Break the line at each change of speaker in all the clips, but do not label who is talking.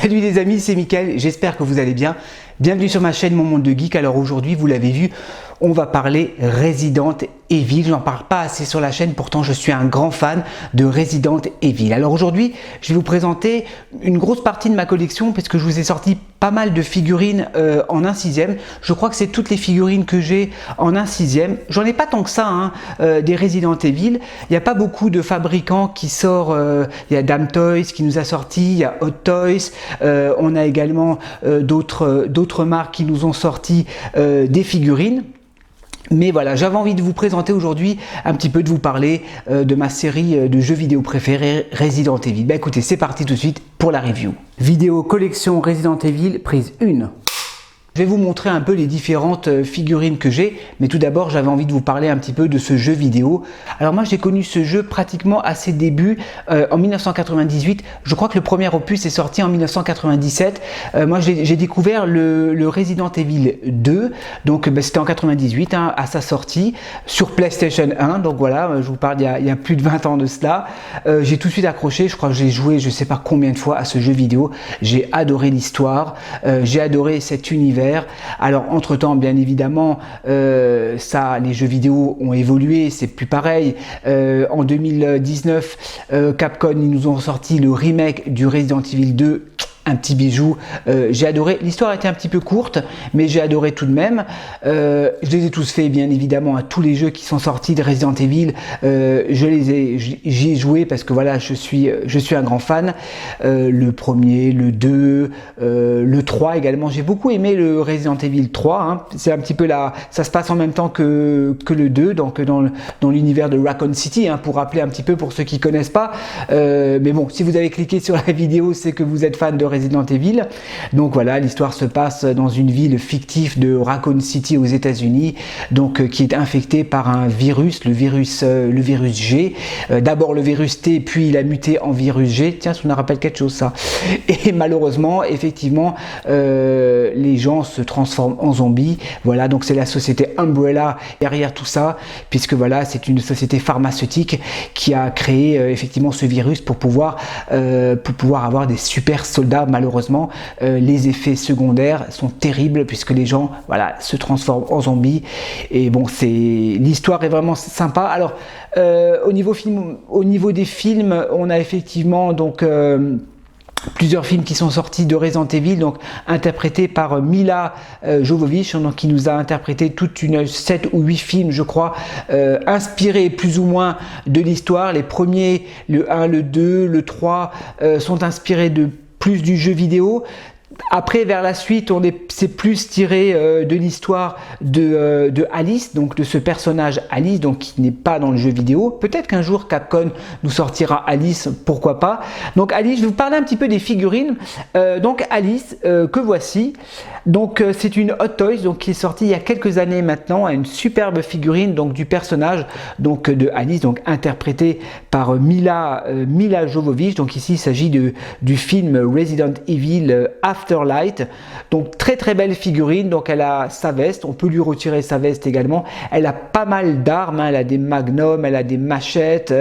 Salut les amis, c'est Mickaël, j'espère que vous allez bien. Bienvenue sur ma chaîne Mon Monde de Geek. Alors aujourd'hui, vous l'avez vu, on va parler Resident Evil. Je n'en parle pas assez sur la chaîne, pourtant je suis un grand fan de Resident Evil. Alors aujourd'hui, je vais vous présenter une grosse partie de ma collection puisque je vous ai sorti pas mal de figurines en 1/6. Je crois que c'est toutes les figurines que j'ai en 1/6. J'en ai pas tant que ça, hein, des Resident Evil. Il n'y a pas beaucoup de fabricants qui sortent. Il y a Dam Toys qui nous a sorti, il y a Hot Toys. On a également d'autres marques qui nous ont sorti des figurines. Mais voilà, j'avais envie de vous présenter aujourd'hui un petit peu, de vous parler de ma série de jeux vidéo préférée, Resident Evil. Bah écoutez, c'est parti tout de suite pour la review. Vidéo collection Resident Evil, prise 1. Je vais vous montrer un peu les différentes figurines que j'ai, mais tout d'abord j'avais envie de vous parler un petit peu de ce jeu vidéo. Alors moi j'ai connu ce jeu pratiquement à ses débuts en 1998. Je crois que le premier opus est sorti en 1997. Moi j'ai découvert le Resident Evil 2, donc c'était en 98 hein, à sa sortie sur PlayStation 1. Donc voilà, je vous parle il y a plus de 20 ans de cela. J'ai tout de suite accroché, je crois que j'ai joué je sais pas combien de fois à ce jeu vidéo. J'ai adoré l'histoire, j'ai adoré cet univers. Alors entre temps bien évidemment les jeux vidéo ont évolué, c'est plus pareil. En 2019 Capcom ils nous ont sorti le remake du Resident Evil 2, un petit bijou. J'ai adoré, l'histoire était un petit peu courte mais j'ai adoré tout de même. Je les ai tous fait bien évidemment à tous les jeux qui sont sortis de Resident Evil. J'y ai joué parce que voilà, je suis un grand fan. Le premier, le 2, le 3 également, j'ai beaucoup aimé le Resident Evil 3 hein. C'est un petit peu là, ça se passe en même temps que le 2, donc dans l'univers de Raccoon City hein, pour rappeler un petit peu pour ceux qui connaissent pas. Mais bon, si vous avez cliqué sur la vidéo, c'est que vous êtes fan de Resident Evil. Donc voilà, l'histoire se passe dans une ville fictive de Raccoon City aux États-Unis, donc qui est infectée par un virus, le virus G. D'abord le virus T, puis il a muté en virus G. Tiens, ça nous rappelle quelque chose ça. Et malheureusement, effectivement, les gens se transforment en zombies. Voilà, donc c'est la société Umbrella derrière tout ça, puisque voilà, c'est une société pharmaceutique qui a créé effectivement ce virus pour pouvoir avoir des super soldats. Malheureusement, les effets secondaires sont terribles puisque les gens voilà, se transforment en zombies. Et bon, l'histoire est vraiment sympa. Alors, au niveau des films, on a effectivement donc plusieurs films qui sont sortis de Resident Evil, donc interprétés par Milla Jovovich, donc qui nous a interprété toute une 7 ou 8 films, je crois, inspirés plus ou moins de l'histoire. Les premiers, le 1, le 2, le 3, sont inspirés de plus du jeu vidéo. Après, vers la suite, c'est plus tiré de l'histoire de Alice, donc de ce personnage Alice, donc qui n'est pas dans le jeu vidéo. Peut-être qu'un jour Capcom nous sortira Alice, pourquoi pas. Donc Alice, je vais vous parler un petit peu des figurines. Donc Alice, que voici. Donc c'est une Hot Toys, donc qui est sortie il y a quelques années maintenant, une superbe figurine donc du personnage donc de Alice, donc interprétée par Milla Jovovich. Donc ici, il s'agit du film Resident Evil Afterlight. Donc très très belle figurine. Donc elle a sa veste, on peut lui retirer sa veste également. Elle a pas mal d'armes, hein. Elle a des magnums, elle a des machettes,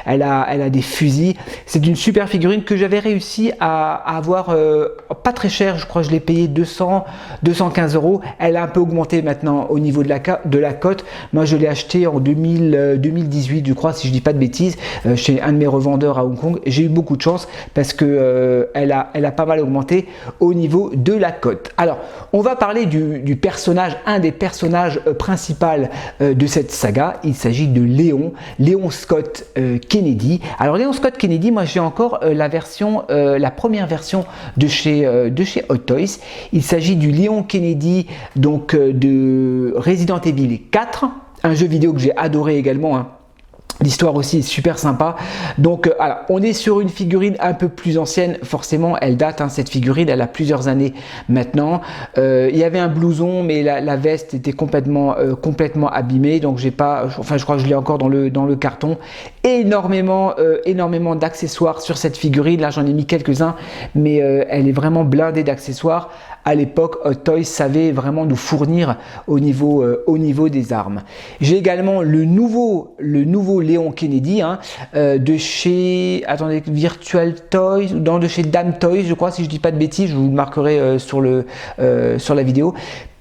elle a des fusils. C'est une super figurine que j'avais réussi à avoir pas très cher, je crois que je l'ai payé 215 €. Elle a un peu augmenté maintenant au niveau de la cote. Moi je l'ai acheté en 2018 je crois, si je dis pas de bêtises, chez un de mes revendeurs à Hong Kong. J'ai eu beaucoup de chance parce que elle a pas mal augmenté au niveau de la cote. Alors on va parler du personnage, un des personnages principaux de cette saga. Il s'agit de Léon Scott Kennedy. Alors Léon Scott Kennedy, moi j'ai encore la première version de chez Hot Toys. Il s'agit du Léon Kennedy donc de Resident Evil 4, un jeu vidéo que j'ai adoré également hein. L'histoire aussi est super sympa. Donc alors, on est sur une figurine un peu plus ancienne, forcément elle date hein, cette figurine, elle a plusieurs années maintenant. Il y avait un blouson mais la veste était complètement abîmée, donc je crois que je l'ai encore dans le carton. Énormément d'accessoires sur cette figurine, là j'en ai mis quelques-uns mais elle est vraiment blindée d'accessoires. À l'époque, Hot Toys savait vraiment nous fournir au niveau des armes. J'ai également le nouveau Léon Kennedy, hein, de chez, attendez, Virtual Toys, non, de chez Dame Toys, je crois, si je dis pas de bêtises, je vous le marquerai sur la vidéo.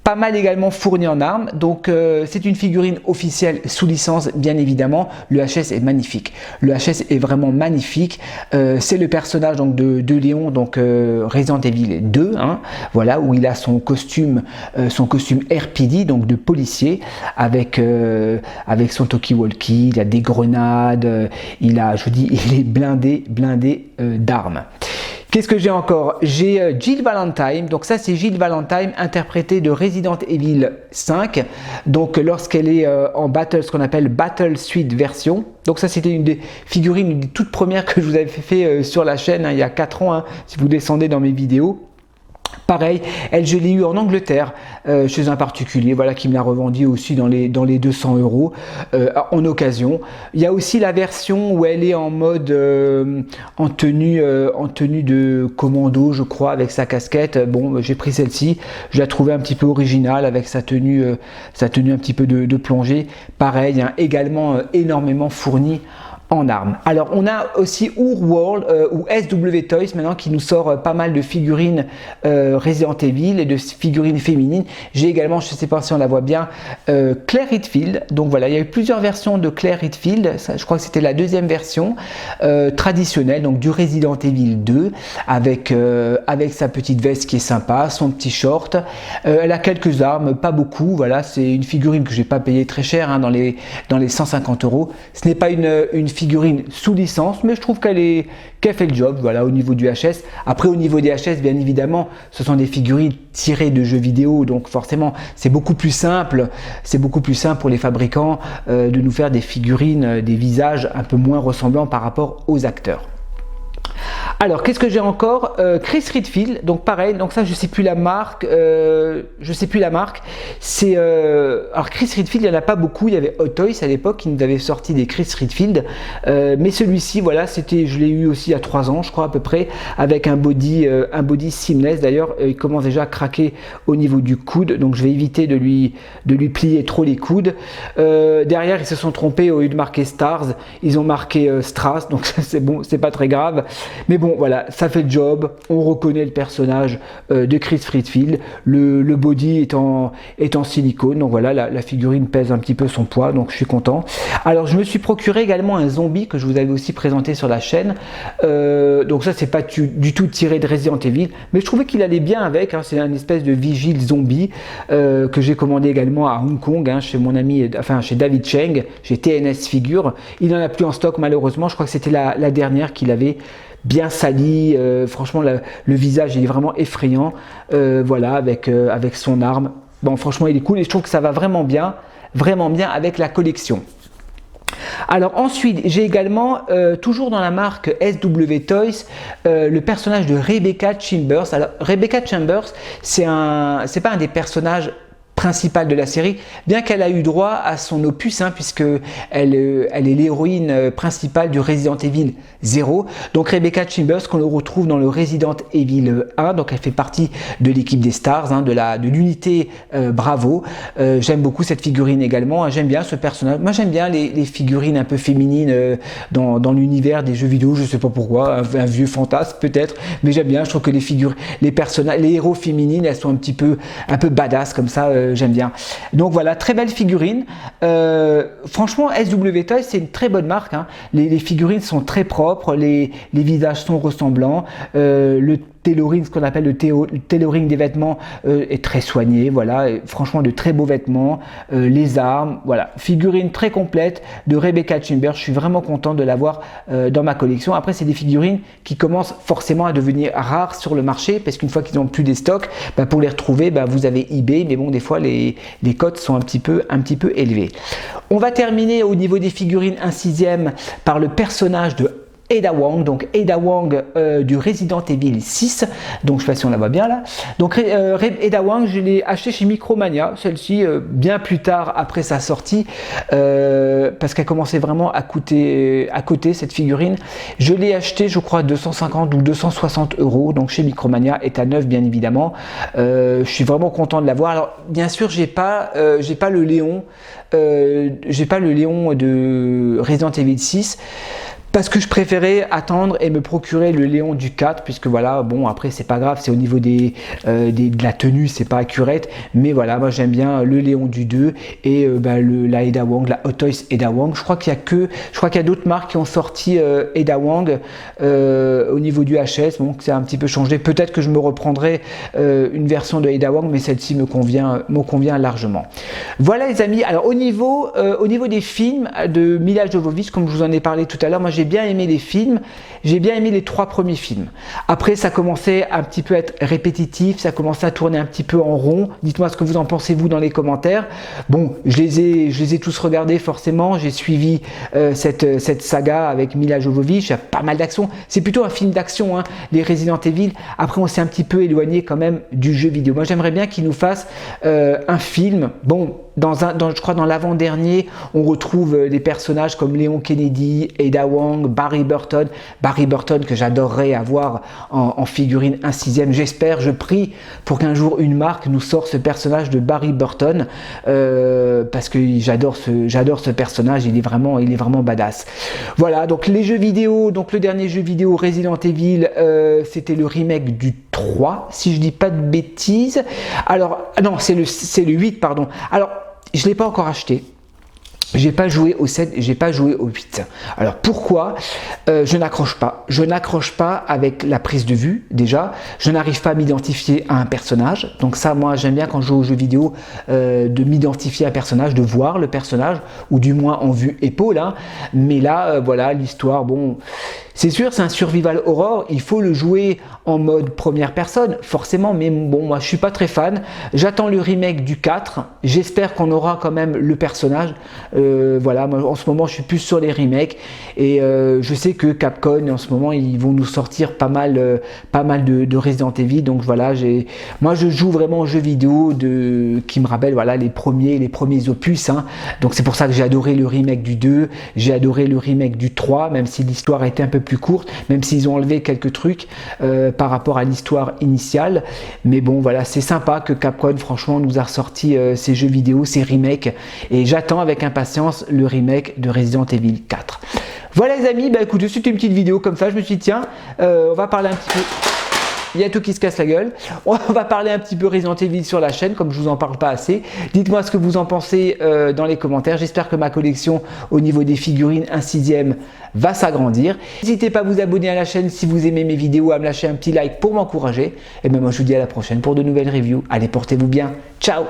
Pas mal également fourni en armes, donc c'est une figurine officielle sous licence bien évidemment. Le HS est magnifique, le HS est vraiment magnifique. C'est le personnage donc de Léon, donc Resident Evil 2, hein, voilà, où il a son costume RPD, donc de policier, avec son talkie-walkie, il a des grenades, il est blindé d'armes. Qu'est-ce que j'ai encore? J'ai Jill Valentine, donc ça c'est Jill Valentine interprétée de Resident Evil 5, donc lorsqu'elle est en battle, ce qu'on appelle Battle Suite version. Donc ça c'était une des figurines, une des toutes premières que je vous avais fait sur la chaîne, hein, il y a 4 ans, hein, si vous descendez dans mes vidéos. Pareil, elle, je l'ai eu en Angleterre chez un particulier, voilà, qui me l'a revendu aussi dans les 200 € en occasion. Il y a aussi la version où elle est en mode en tenue de commando, je crois, avec sa casquette. Bon, j'ai pris celle-ci, je la trouvais un petit peu originale avec sa tenue un petit peu de plongée. Pareil, hein, également énormément fournie en armes. Alors on a aussi Urworld ou SW Toys maintenant qui nous sort pas mal de figurines Resident Evil et de figurines féminines. J'ai également, je ne sais pas si on la voit bien, Claire Redfield. Donc voilà, il y a eu plusieurs versions de Claire Redfield. Ça, je crois que c'était la deuxième version traditionnelle, donc du Resident Evil 2 avec sa petite veste qui est sympa, son petit short. Elle a quelques armes, pas beaucoup. Voilà, c'est une figurine que j'ai pas payé très cher, hein, dans les 150 €. Ce n'est pas une figurine sous licence, mais je trouve qu'elle fait le job, voilà, au niveau du HS. Après, au niveau des HS, bien évidemment, ce sont des figurines tirées de jeux vidéo, donc forcément, c'est beaucoup plus simple pour les fabricants de nous faire des figurines, des visages un peu moins ressemblants par rapport aux acteurs. Alors, qu'est-ce que j'ai encore? Chris Redfield, donc pareil, donc ça je sais plus la marque, c'est alors Chris Redfield, il n'y en a pas beaucoup, il y avait Hot Toys à l'époque qui nous avait sorti des Chris Redfield, mais celui-ci, voilà, je l'ai eu aussi il y a 3 ans, je crois à peu près, avec un body seamless. D'ailleurs, il commence déjà à craquer au niveau du coude, donc je vais éviter de lui plier trop les coudes. Derrière, ils se sont trompés, au lieu de marquer Stars, ils ont marqué Strass, donc c'est bon, c'est pas très grave. Mais bon, voilà, ça fait le job. On reconnaît le personnage de Chris Redfield. Le body est en silicone. Donc voilà, la figurine pèse un petit peu son poids. Donc je suis content. Alors je me suis procuré également un zombie que je vous avais aussi présenté sur la chaîne. Donc ça, c'est pas du tout tiré de Resident Evil. Mais je trouvais qu'il allait bien avec. Hein. C'est un espèce de vigile zombie que j'ai commandé également à Hong Kong, hein, chez mon ami, enfin chez David Cheng, chez TNS Figure. Il n'en a plus en stock malheureusement. Je crois que c'était la dernière qu'il avait bien sali, franchement le visage il est vraiment effrayant, voilà, avec son arme. Bon, franchement il est cool et je trouve que ça va vraiment bien avec la collection. Alors ensuite, j'ai également, toujours dans la marque SW Toys, le personnage de Rebecca Chambers. Alors Rebecca Chambers, c'est pas un des personnages principale de la série, bien qu'elle a eu droit à son opus, hein, puisque elle est l'héroïne principale du Resident Evil 0. Donc Rebecca Chambers, qu'on le retrouve dans le Resident Evil 1, donc elle fait partie de l'équipe des Stars, hein, de l'unité Bravo. J'aime beaucoup cette figurine également, hein, j'aime bien ce personnage. Moi j'aime bien les figurines un peu féminines dans l'univers des jeux vidéo, je sais pas pourquoi, un vieux fantasme peut-être, mais j'aime bien, je trouve que les héros féminines, elles sont un peu badass comme ça. J'aime bien. Donc voilà, très belle figurine. Franchement, SW Toys, c'est une très bonne marque, hein. Les figurines sont très propres, les visages sont ressemblants. Le tailoring, ce qu'on appelle le tailoring des vêtements est très soigné, voilà, et franchement de très beaux vêtements, les armes, voilà, figurine très complète de Rebecca Chambers. Je suis vraiment content de l'avoir dans ma collection. Après, c'est des figurines qui commencent forcément à devenir rares sur le marché, parce qu'une fois qu'ils n'ont plus des stocks, pour les retrouver, vous avez eBay, mais bon, des fois les cotes sont un petit peu élevées. On va terminer au niveau des figurines un 6e par le personnage de Ada Wong, donc Ada Wong du Resident Evil 6, donc je sais pas si on la voit bien là. Donc Ada Wong, je l'ai acheté chez Micromania, celle-ci bien plus tard après sa sortie, parce qu'elle commençait vraiment à coûter à côté cette figurine. Je l'ai acheté, je crois 250 ou 260 €, donc chez Micromania, état neuf bien évidemment. Je suis vraiment content de l'avoir. Alors bien sûr, j'ai pas le Léon, de Resident Evil 6. Parce que je préférais attendre et me procurer le Léon du 4, puisque voilà, bon après c'est pas grave, c'est au niveau de la tenue, c'est pas accurate, mais voilà, moi j'aime bien le Léon du 2 et la Ada Wong, la Hot Toys Ada Wong. Je crois qu'il y a d'autres marques qui ont sorti Ada Wong au niveau du HS, bon c'est un petit peu changé. Peut-être que je me reprendrai une version de Ada Wong, mais celle-ci me convient largement. Voilà les amis. Alors au niveau des films de Milla Jovovich, comme je vous en ai parlé tout à l'heure, moi j'ai bien aimé les films, j'ai bien aimé les 3 premiers films. Après ça commençait un petit peu à être répétitif, ça commençait à tourner un petit peu en rond. Dites-moi ce que vous en pensez vous dans les commentaires. Bon, je les ai tous regardés forcément, j'ai suivi cette saga avec Milla Jovovich, il y a pas mal d'action. C'est plutôt un film d'action, hein, les Resident Evil. Après on s'est un petit peu éloigné quand même du jeu vidéo. Moi j'aimerais bien qu'ils nous fassent un film. Bon, je crois dans l'avant-dernier, on retrouve des personnages comme Léon Kennedy, Ada Wong, Barry Burton que j'adorerais avoir en figurine 1/6. J'espère, je prie pour qu'un jour une marque nous sorte ce personnage de Barry Burton parce que j'adore ce personnage, il est vraiment badass. Voilà, donc les jeux vidéo, donc le dernier jeu vidéo Resident Evil, c'était le remake du 3, si je dis pas de bêtises. Alors, non, c'est le 8, pardon. Alors, je ne l'ai pas encore acheté. J'ai pas joué au 7, j'ai pas joué au 8. Alors pourquoi? Je n'accroche pas avec la prise de vue déjà. Je n'arrive pas à m'identifier à un personnage. Donc ça, moi j'aime bien quand je joue aux jeux vidéo de m'identifier à un personnage, de voir le personnage, ou du moins en vue épaule. Hein. Mais là, voilà, l'histoire, bon, c'est sûr, c'est un survival horror. Il faut le jouer en mode première personne, forcément. Mais bon, moi je suis pas très fan. J'attends le remake du 4. J'espère qu'on aura quand même le personnage. Voilà, moi, en ce moment je suis plus sur les remakes et je sais que Capcom en ce moment ils vont nous sortir pas mal de Resident Evil, donc voilà, moi je joue vraiment aux jeux vidéo qui me rappellent voilà les premiers opus, hein. Donc c'est pour ça que j'ai adoré le remake du 2, j'ai adoré le remake du 3, même si l'histoire a été un peu plus courte, même s'ils ont enlevé quelques trucs par rapport à l'histoire initiale, mais bon voilà, c'est sympa que Capcom franchement nous a ressorti ces jeux vidéo, ces remakes, et j'attends avec impatience le remake de Resident Evil 4. Voilà les amis, bah écoutez, c'était une petite vidéo comme ça, je me suis dit tiens, on va parler un petit peu. Il y a tout qui se casse la gueule. On va parler un petit peu Resident Evil sur la chaîne, comme je vous en parle pas assez. Dites-moi ce que vous en pensez dans les commentaires. J'espère que ma collection au niveau des figurines 1/6 va s'agrandir. N'hésitez pas à vous abonner à la chaîne si vous aimez mes vidéos, à me lâcher un petit like pour m'encourager. Et bien moi je vous dis à la prochaine pour de nouvelles reviews. Allez, portez-vous bien. Ciao!